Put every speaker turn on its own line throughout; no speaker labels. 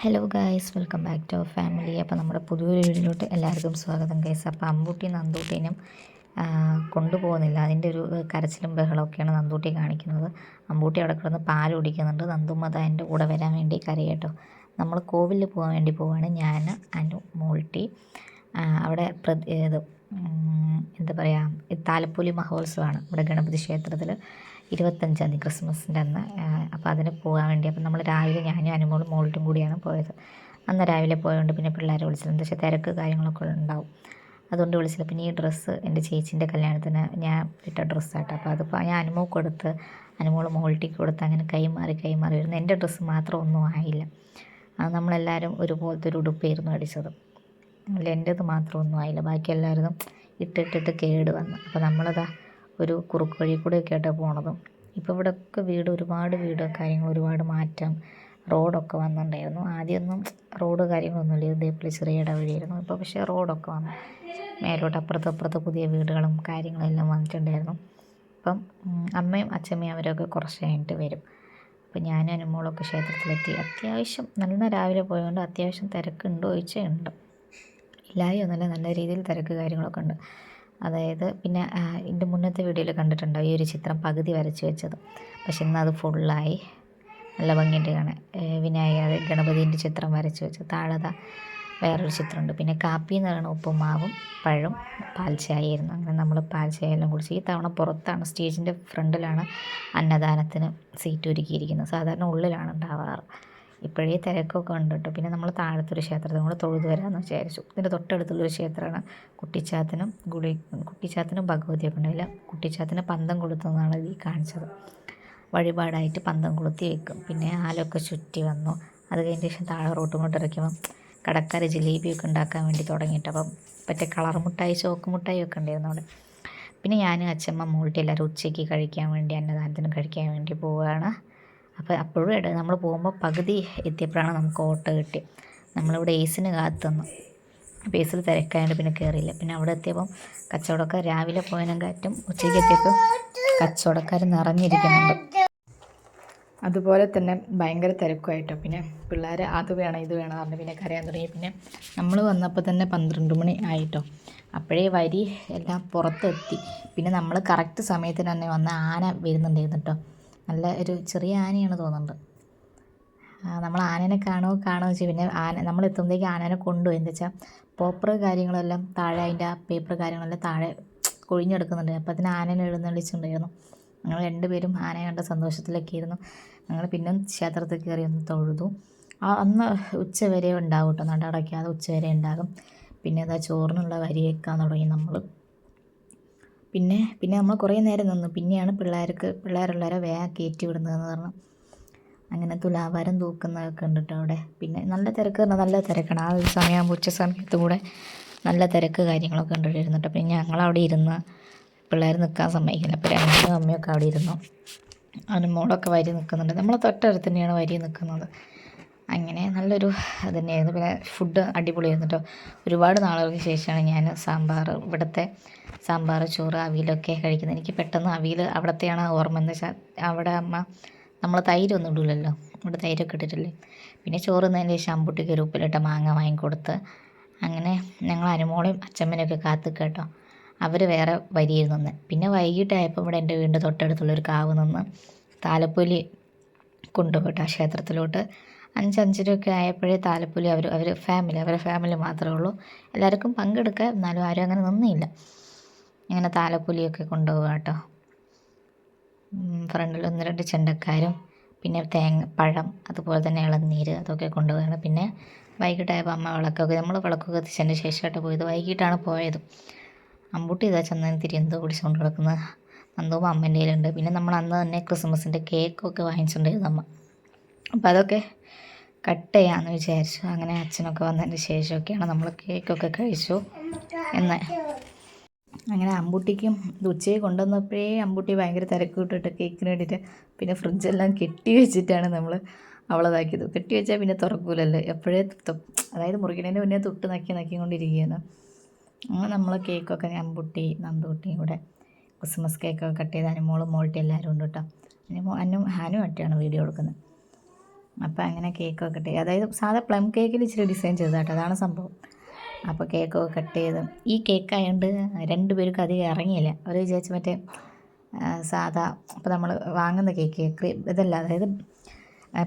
Hello guys, welcome back to our family. അപ്പോൾ നമ്മുടെ പുതിയൊരു വീഡിയോയിലോട്ട് എല്ലാവർക്കും സ്വാഗതം ഗൈസ്. അപ്പോൾ അമ്പൂട്ടി നന്തൂട്ടീനും കൊണ്ടുപോകുന്നില്ല. അതിൻ്റെ ഒരു കരച്ചിലും ബഹളമൊക്കെയാണ് നന്തൂട്ടി കാണിക്കുന്നത്. അമ്പൂട്ടി അവിടെ കിടന്ന് പാൽ കുടിക്കുന്നുണ്ട്. നന്ദുമ്മ എൻ്റെ കൂടെ വരാൻ വേണ്ടി കരയട്ടോ. നമ്മൾ കോവിലിൽ പോകാൻ വേണ്ടി പോവാണ്. ഞാൻ, അനു, മോൾട്ടി. അവിടെ എന്താ പറയുക, താലപ്പൊലി മഹോത്സവമാണ് ഇവിടെ ഗണപതി ക്ഷേത്രത്തിൽ 25-ാം തീയതി ക്രിസ്മസിൻ്റെ അന്ന്. അപ്പോൾ അതിന് പോകാൻ വേണ്ടി അപ്പോൾ നമ്മൾ രാവിലെ ഞാനും അനുമോളും മോൾട്ടും കൂടിയാണ് പോയത്. അന്ന് രാവിലെ പോയതുകൊണ്ട് പിന്നെ പിള്ളേരെ വിളിച്ചത്. എന്താ വെച്ചാൽ തിരക്ക് കാര്യങ്ങളൊക്കെ ഉണ്ടാവും, അതുകൊണ്ട് വിളിച്ചില്ല. പിന്നെ ഈ ഡ്രസ്സ് എൻ്റെ ചേച്ചീൻ്റെ കല്യാണത്തിന് ഞാൻ ഇട്ട ഡ്രസ്സാട്ടോ. അപ്പോൾ അതിപ്പോൾ ഞാൻ അനുമോൾക്ക് കൊടുത്ത്, അനുമോൾ മോൾട്ടിക്ക് കൊടുത്ത്, അങ്ങനെ കൈമാറി വരുന്നു. എൻ്റെ ഡ്രസ്സ് മാത്രം ഒന്നും ആയില്ല. അത് നമ്മളെല്ലാവരും ഒരുപോലത്തെ ഒരു ഉടുപ്പായിരുന്നു അടിച്ചത്. അതിൽ എൻ്റേത് മാത്രം ഒന്നും ആയില്ല. ബാക്കി എല്ലാവരും ഇട്ടിട്ട് കേട് വന്നു. അപ്പോൾ നമ്മളതാ ഒരു കുറുക്ക് വഴി കൂടെയൊക്കെ ആയിട്ടാണ് പോണതും. ഇപ്പോൾ ഇവിടെയൊക്കെ ഒരുപാട് വീട് കാര്യങ്ങൾ, ഒരുപാട് മാറ്റം, റോഡൊക്കെ വന്നിട്ടുണ്ടായിരുന്നു. ആദ്യമൊന്നും റോഡ് കാര്യങ്ങളൊന്നുമില്ല, ഇതേപോലെ ചെറിയ ഇടവഴിയായിരുന്നു. ഇപ്പോൾ പക്ഷേ റോഡൊക്കെ വന്നു, മേലോട്ട് അപ്പുറത്ത് പുതിയ വീടുകളും കാര്യങ്ങളെല്ലാം വന്നിട്ടുണ്ടായിരുന്നു. അപ്പം അമ്മയും അച്ഛമ്മയും അവരൊക്കെ കുറച്ച് കഴിഞ്ഞിട്ട് വരും. അപ്പോൾ ഞാനും അനുമോളൊക്കെ ക്ഷേത്രത്തിലെത്തി. അത്യാവശ്യം നല്ല രാവിലെ പോയതുകൊണ്ട് അത്യാവശ്യം തിരക്കുണ്ടോ ചോദിച്ചാൽ ഉണ്ട്. ഇല്ലായി ഒന്നുമില്ല, നല്ല രീതിയിൽ തിരക്ക് കാര്യങ്ങളൊക്കെ ഉണ്ട്. അതായത് പിന്നെ ഇതിൻ്റെ മുന്നത്തെ വീഡിയോയിൽ കണ്ടിട്ടുണ്ടാവും ഈ ഒരു ചിത്രം പകുതി വരച്ച് വെച്ചത്. പക്ഷെ ഇന്ന് അത് ഫുള്ളായി, നല്ല ഭംഗിയുണ്ട് കാണാൻ. വിനായകർ ഗണപതിൻ്റെ ചിത്രം വരച്ച് വെച്ച് താഴെ വേറൊരു ചിത്രമുണ്ട്. പിന്നെ കാപ്പി എന്ന് പറയുന്ന ഉപ്പുമാവും പഴം പാൽച്ചായയായിരുന്നു. അങ്ങനെ നമ്മൾ പാൽച്ചായ എല്ലാം കുടിച്ച്. ഈ തവണ പുറത്താണ്, സ്റ്റേജിൻ്റെ ഫ്രണ്ടിലാണ് അന്നദാനത്തിന് സീറ്റ് ഒരുക്കിയിരിക്കുന്നത്. സാധാരണ ഉള്ളിലാണ് ഉണ്ടാവാറ്. ഇപ്പോഴേ തിരക്കൊക്കെ ഉണ്ട് കേട്ടോ. പിന്നെ നമ്മൾ താഴത്തൊരു ക്ഷേത്രത്തിൽ കൂടെ തൊഴുതു വരാമെന്ന് വിചാരിച്ചു. ഇതിൻ്റെ തൊട്ടടുത്തുള്ളൊരു ക്ഷേത്രമാണ്. കുട്ടിച്ചാത്തനും ഭഗവതിയൊക്കെ ഉണ്ടായില്ല. കുട്ടിച്ചാത്തിന് പന്തം കൊളുത്തുന്നതാണ് ഈ കാണിച്ചത്. വഴിപാടായിട്ട് പന്തം കൊളുത്തി വെക്കും. പിന്നെ ആലൊക്കെ ചുറ്റി വന്നു. അത് കഴിഞ്ഞ ശേഷം താഴെ റോട്ടും കൊണ്ട് ഇറക്കുമ്പം കടക്കാർ ജിലേബിയൊക്കെ ഉണ്ടാക്കാൻ വേണ്ടി തുടങ്ങിയിട്ട്, അപ്പം മറ്റേ കളർ മുട്ടായി, ചോക്ക് മുട്ടായി ഒക്കെ ഉണ്ടായിരുന്നു അവിടെ. പിന്നെ ഞാൻ, അച്ഛമ്മ, മോൾട്ടി എല്ലാവരും ഉച്ചയ്ക്ക് കഴിക്കാൻ വേണ്ടി, അന്നദാനത്തിന് കഴിക്കാൻ വേണ്ടി പോവുകയാണ്. അപ്പോൾ അപ്പോഴും നമ്മൾ പോകുമ്പോൾ പകുതി എത്തിയപ്പോഴാണ് നമുക്ക് ഓട്ടോ കിട്ടി. നമ്മളിവിടെ ഏസിന് കാത്തുനിന്നു. അപ്പോൾ ഏസിൽ തിരക്കായതുകൊണ്ട് പിന്നെ കയറിയില്ല. പിന്നെ അവിടെ എത്തിയപ്പം കച്ചവടക്കാർ രാവിലെ പോയതിനും കാറ്റും ഉച്ചയ്ക്ക് എത്തിയപ്പോൾ കച്ചവടക്കാർ നിറഞ്ഞിരിക്കുന്നുണ്ട്. അതുപോലെ തന്നെ ഭയങ്കര തിരക്കുമായിട്ടോ. പിന്നെ പിള്ളേർ അത് വേണം ഇത് വേണം പറഞ്ഞ് പിന്നെ കരയാൻ തുടങ്ങി. പിന്നെ നമ്മൾ വന്നപ്പോൾ തന്നെ 12 മണി ആയിട്ടോ. അപ്പോഴേ വരി എല്ലാം പുറത്തെത്തി. പിന്നെ നമ്മൾ കറക്റ്റ് സമയത്തിന് തന്നെ വന്ന ആന വരുന്നുണ്ടായിരുന്നു കേട്ടോ. നല്ല ഒരു ചെറിയ ആനയാണ് തോന്നുന്നുണ്ട്. നമ്മൾ ആനേനെ കാണുമോ വെച്ചാൽ പിന്നെ നമ്മൾ എത്തുമ്പോഴേക്ക് ആനേനെ കൊണ്ടുപോയി. എന്താ വെച്ചാൽ പോപ്പർ കാര്യങ്ങളെല്ലാം താഴെ, അതിൻ്റെ ആ പേപ്പർ കാര്യങ്ങളെല്ലാം താഴെ കൊഴിഞ്ഞെടുക്കുന്നുണ്ട്. അപ്പോൾ അതിന് ആനേനെ എഴുന്നള്ളിച്ചിട്ടുണ്ടായിരുന്നു. ഞങ്ങൾ രണ്ടുപേരും ആനയെ കണ്ട സന്തോഷത്തിലൊക്കെ ആയിരുന്നു. ഞങ്ങൾ പിന്നെ ക്ഷേത്രത്തിൽ കയറി ഒന്ന് തൊഴുതു. അന്ന് ഉച്ച വരെ ഉണ്ടാവും കേട്ടോ, നട അടയ്ക്കാതെ ഉച്ച വരെ ഉണ്ടാകും. പിന്നെ അതാ ചോറിനുള്ള വരി വെക്കാൻ തുടങ്ങി നമ്മൾ. പിന്നെ നമ്മൾ കുറേ നേരം നിന്നു. പിന്നെയാണ് പിള്ളേരുള്ളവരെ വേഗം കയറ്റി വിടുന്നതെന്ന് പറഞ്ഞു. അങ്ങനെ തുലാഭാരം തൂക്കുന്നതൊക്കെ ഉണ്ട് കേട്ടോ അവിടെ. പിന്നെ നല്ല തിരക്ക് പറഞ്ഞാൽ നല്ല തിരക്കാണ്. ആ ഒരു സമയമാകുമ്പോൾ ഉച്ച സമയത്ത് കൂടെ നല്ല തിരക്ക് കാര്യങ്ങളൊക്കെ ഉണ്ടായിരുന്നു കേട്ടോ. പിന്നെ ഞങ്ങളവിടെ ഇരുന്ന് പിള്ളേർ നിൽക്കാൻ സമ്മതിക്കില്ല. അപ്പോൾ രണ്ടും അമ്മയൊക്കെ അവിടെ ഇരുന്നു. മോളൊക്കെ വരി നിൽക്കുന്നുണ്ട്. നമ്മൾ തൊട്ടടുത്ത് തന്നെയാണ് വരി നിൽക്കുന്നത്. അങ്ങനെ നല്ലൊരു അത് തന്നെയായിരുന്നു. പിന്നെ ഫുഡ് അടിപൊളിയായിരുന്നു കേട്ടോ. ഒരുപാട് നാളുകൾക്ക് ശേഷമാണ് ഞാൻ ഇവിടുത്തെ സാമ്പാർ, ചോറ്, അവിയലൊക്കെ കഴിക്കുന്നത്. എനിക്ക് പെട്ടെന്ന് അവിയൽ അവിടത്തെയാണ് ഓർമ്മ. എന്ന് വെച്ചാൽ അവിടെ അമ്മ നമ്മൾ തൈരൊന്നും ഇടില്ലല്ലോ, ഇവിടെ തൈരൊക്കെ ഇട്ടിട്ടില്ലേ. പിന്നെ ചോറ് തിന്നതിന് ശേഷം അമ്പുട്ടിക്ക് ഒരു ഉപ്പിലിട്ട മാങ്ങ വാങ്ങിക്കൊടുത്ത് അങ്ങനെ ഞങ്ങൾ അനുമോളെയും അച്ചമ്മനെയൊക്കെ കാത്ത് കേട്ടോ. അവർ വേറെ വരിയിൽ നിന്ന്. പിന്നെ വൈകിട്ടായപ്പോൾ ഇവിടെ എൻ്റെ വീടിൻ്റെ തൊട്ടടുത്തുള്ളൊരു കാവ് നിന്ന് താലപ്പൊലി കൊണ്ടുപോയിട്ടോ ആ ക്ഷേത്രത്തിലോട്ട്. 5-5:30 ആയപ്പോഴേ താലപ്പൊലി അവരുടെ ഫാമിലി മാത്രമേ ഉള്ളൂ. എല്ലാവർക്കും പങ്കെടുക്കുക, എന്നാലും ആരും അങ്ങനെ നിന്നില്ല. ഇങ്ങനെ താലപ്പൊലിയൊക്കെ കൊണ്ടുപോകുക കേട്ടോ. ഫ്രണ്ടിൽ 1-2 ചെണ്ടക്കാരും പിന്നെ പഴം, അതുപോലെ തന്നെ ഇളനീര്, അതൊക്കെ കൊണ്ടുപോവുകയാണ്. പിന്നെ വൈകിട്ടായപ്പോൾ അമ്മ നമ്മൾ വിളക്കൊക്കെ കത്തിച്ചതിന് ശേഷമായിട്ട് പോയത്. വൈകിട്ടാണ് പോയത്. അമ്പൂട്ടി ഇതാ ചന്ദനത്തിരി എന്തോ കുടിച്ചുകൊണ്ട് കിടക്കുന്നത്. നന്ദുവും അമ്മേൻ്റെ കയ്യിലുണ്ട്. പിന്നെ നമ്മൾ അന്ന് തന്നെ ക്രിസ്മസിൻ്റെ കേക്കൊക്കെ വാങ്ങിച്ചിട്ടുണ്ടായിരുന്നു അമ്മ. അപ്പോൾ അതൊക്കെ കട്ട് ചെയ്യാമെന്ന് വിചാരിച്ചു. അങ്ങനെ അച്ഛനൊക്കെ വന്നതിന് ശേഷമൊക്കെയാണ് നമ്മൾ കേക്കൊക്കെ കഴിച്ചു. അങ്ങനെ അമ്പൂട്ടിക്കും ഉച്ചയ്ക്ക് കൊണ്ടുവന്നപ്പോഴേ അമ്പൂട്ടി ഭയങ്കര തിരക്ക് വിട്ടിട്ട് കേക്കിന് വേണ്ടിയിട്ട് പിന്നെ ഫ്രിഡ്ജെല്ലാം കെട്ടി വെച്ചിട്ടാണ് നമ്മൾ അവളതാക്കിയത്. കെട്ടി വെച്ചാൽ പിന്നെ തുറക്കൂലല്ലോ, എപ്പോഴേ അതായത് മുറിക്കണേൻ്റെ മുന്നേ തൊട്ട് നക്കിക്കൊണ്ടിരിക്കുകയാണ്. അങ്ങനെ നമ്മൾ കേക്കൊക്കെ അമ്പൂട്ടി നന്ദൂട്ടിയും കൂടെ ക്രിസ്മസ് കേക്കൊക്കെ കട്ട് ചെയ്ത് അനുമോളും മോൾട്ടി എല്ലാവരും ഉണ്ട് കേട്ടോ. ഹാനും ഒറ്റയാണ് വീഡിയോ എടുക്കുന്നത്. അപ്പോൾ അങ്ങനെ കേക്കൊക്കെ കട്ട് ചെയ്ത്, അതായത് സാധാ പ്ലം കേക്കിൽ ഇച്ചിരി ഡിസൈൻ ചെയ്തതാട്ടോ, അതാണ് സംഭവം. അപ്പോൾ കേക്കൊക്കെ കട്ട് ചെയ്ത്, ഈ കേക്കായതുകൊണ്ട് രണ്ടുപേർക്കും അധികം ഇറങ്ങിയില്ല. അവർ വിചാരിച്ച് മറ്റേ സാധാ അപ്പോൾ നമ്മൾ വാങ്ങുന്ന കേക്ക് ഇതല്ല, അതായത്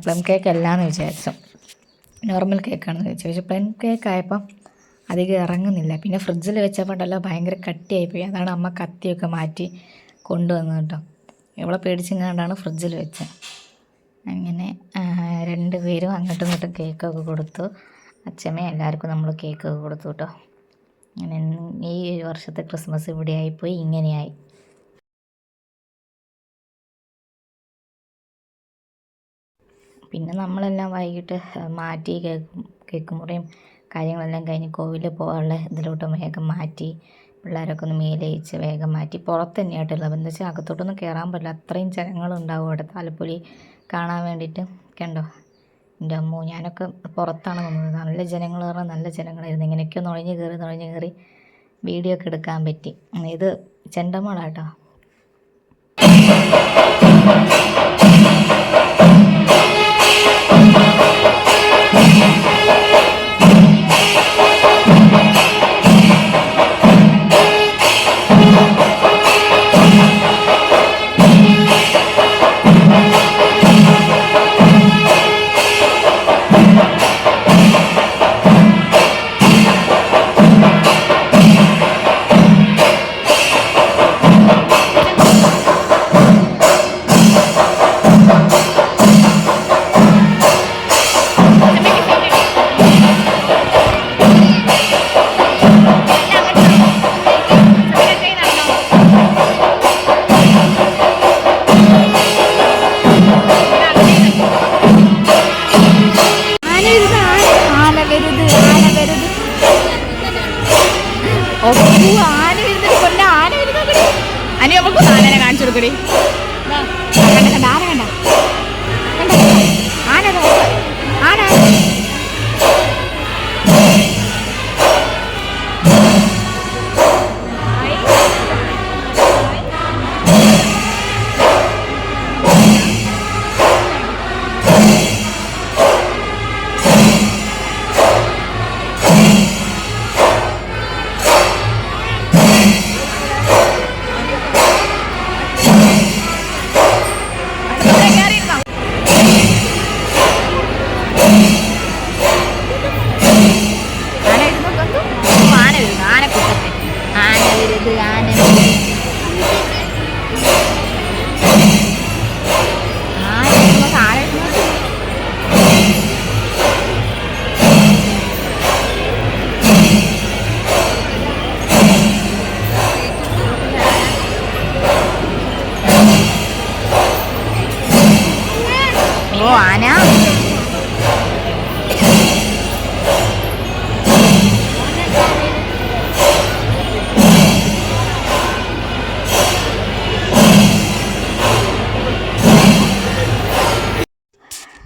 പ്ലം കേക്ക് അല്ലാന്ന് വിചാരിച്ചു, നോർമൽ കേക്കാണെന്ന് വിചാരിച്ചു. പക്ഷേ പ്ലം കേക്കായപ്പം അധികം ഇറങ്ങുന്നില്ല. പിന്നെ ഫ്രിഡ്ജിൽ വെച്ചപ്പോണ്ടല്ലോ ഭയങ്കര കട്ടിയായിപ്പോയി. അതാണ് അമ്മ കത്തിയൊക്കെ മാറ്റി കൊണ്ടുവന്നത് കേട്ടോ. ഇവളെ പേടിച്ചിങ്ങാണ്ടാണ് ഫ്രിഡ്ജിൽ വെച്ചത്. അങ്ങനെ രണ്ടുപേരും അങ്ങോട്ടും ഇങ്ങോട്ടും കേക്കൊക്കെ കൊടുത്തു. അച്ഛമ്മയും എല്ലാവർക്കും നമ്മൾ കേക്കൊക്കെ കൊടുത്തു കേട്ടോ. അങ്ങനെ ഈ വർഷത്തെ ക്രിസ്മസ് ഇവിടെ ആയിപ്പോയി, ഇങ്ങനെയായി. പിന്നെ നമ്മളെല്ലാം വൈകിട്ട് മാറ്റി കേക്ക് മുറിയും കാര്യങ്ങളെല്ലാം കഴിഞ്ഞ് കോവിലിൽ പോകാനുള്ള ഇതിലോട്ട് വേഗം മാറ്റി, പിള്ളേരൊക്കെ ഒന്ന് മേലയിച്ച് വേഗം മാറ്റി. പുറത്ത് തന്നെയായിട്ടുള്ളത്, എന്താ വെച്ചാൽ അകത്തോട്ടൊന്നും കയറാൻ പറ്റില്ല, അത്രയും ജനങ്ങളുണ്ടാവും അവിടെ താലപ്പൊലി കാണാൻ വേണ്ടിയിട്ട്. കണ്ടോ എൻ്റെ അമ്മോ, ഞാനൊക്കെ പുറത്താണ് നിന്നത്. നല്ല ജനങ്ങൾ പറഞ്ഞാൽ നല്ല ജനങ്ങളായിരുന്നു. ഇങ്ങനെയൊക്കെ നുഴഞ്ഞ് കയറി വീഡിയോ ഒക്കെ എടുക്കാൻ പറ്റി. ഇത് ചെണ്ടമേളാട്ടോ.
അനി നമുക്ക് ആനനെ കാണിച്ചു കൊടുക്കടി. കണ്ട ആന, കണ്ട ആന, ആന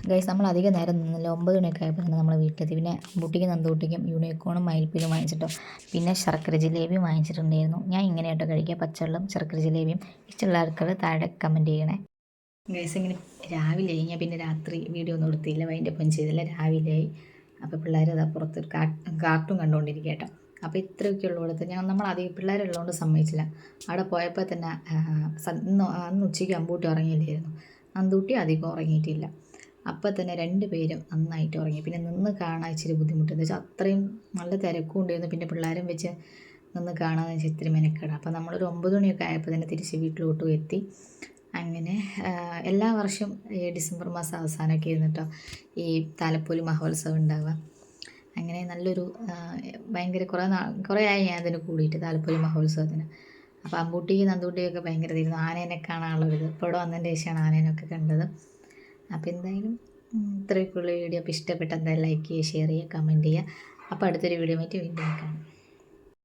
ഗൈസ്, നമ്മൾ അധികം നേരം നിന്നില്ല. 9 മണിയൊക്കെ ആയപ്പോൾ തന്നെ നമ്മൾ വീട്ടിലെത്തി. പിന്നെ ബുട്ടിക്കും നന്ദൂട്ടിക്കും യൂണിക്കോണും മയിൽപ്പീലും വാങ്ങിച്ചിട്ടോ. പിന്നെ ശർക്കര ജിലേബിയും വാങ്ങിച്ചിട്ടുണ്ടായിരുന്നു. ഞാൻ ഇങ്ങനെയായിട്ടോ കഴിക്കുക, പച്ചവെള്ളം ശർക്കര ജിലേബിയും. ഇഷ്ടമുള്ള ആൾക്കാർ താഴെ കമൻറ്റ് ചെയ്യണേ. ഗൈസ്, ഇങ്ങനെ രാവിലെ ഞാൻ പിന്നെ രാത്രി വീഡിയോ ഒന്നും എടുത്തില്ല, വൈൻഡപ്പം ചെയ്തില്ല. രാവിലെയായി. അപ്പോൾ പിള്ളേർ അതാ പുറത്ത് കാർട്ടൂൺ കണ്ടുകൊണ്ടിരിക്കുക കേട്ടോ. അപ്പോൾ ഇത്രയൊക്കെ ഉള്ളിടത്ത് നമ്മൾ അധികം പിള്ളേരുള്ളതുകൊണ്ട് സമ്മതിച്ചില്ല. അവിടെ പോയപ്പോൾ തന്നെ അന്ന് ഉച്ചയ്ക്ക് അമ്പൂട്ടി ഉറങ്ങിയില്ലായിരുന്നു. നന്ദൂട്ടി അധികം ഉറങ്ങിയിട്ടില്ല. അപ്പോൾ തന്നെ 2 പേരും നന്നായിട്ട് ഉറങ്ങി. പിന്നെ നിന്ന് കാണാൻ ഇച്ചിരി ബുദ്ധിമുട്ട്, എന്താ വെച്ചാൽ അത്രയും നല്ല തിരക്കും ഉണ്ടായിരുന്നു. പിന്നെ പിള്ളേരും വെച്ച് നിന്ന് കാണാമെന്ന് വെച്ചാൽ ഇത്തിരി മെനക്കേടാണ്. അപ്പോൾ നമ്മളൊരു 9 മണിയൊക്കെ ആയപ്പോൾ തന്നെ തിരിച്ച് വീട്ടിലോട്ടും എത്തി. അങ്ങനെ എല്ലാ വർഷവും ഈ ഡിസംബർ മാസം അവസാനമൊക്കെ ഇരുന്നിട്ടോ ഈ താലപ്പൊലി മഹോത്സവം ഉണ്ടാവുക. അങ്ങനെ നല്ലൊരു ഭയങ്കര കുറേ ആയി ഞാൻ അതിന് കൂടിയിട്ട് താലപ്പൊലി മഹോത്സവത്തിന്. അപ്പോൾ അമ്പൂട്ടിയും നന്ദൂട്ടിയൊക്കെ ഭയങ്കര ഇതായിരുന്നു. ആനേനെ കാണാനുള്ളൊരിത് ഇപ്പോൾ ഇവിടെ വന്നതിൻ്റെ ശേഷമാണ് ആനേനൊക്കെ കണ്ടത്. അപ്പോൾ എന്തായാലും ഇത്രയൊക്കെയുള്ള വീഡിയോ അപ്പോൾ ഇഷ്ടപ്പെട്ട എന്തായാലും ലൈക്ക് ചെയ്യുക, ഷെയർ ചെയ്യുക, കമൻറ്റ് ചെയ്യുക. അപ്പോൾ അടുത്തൊരു വീഡിയോ ആയിട്ട് വീണ്ടും കാണാം.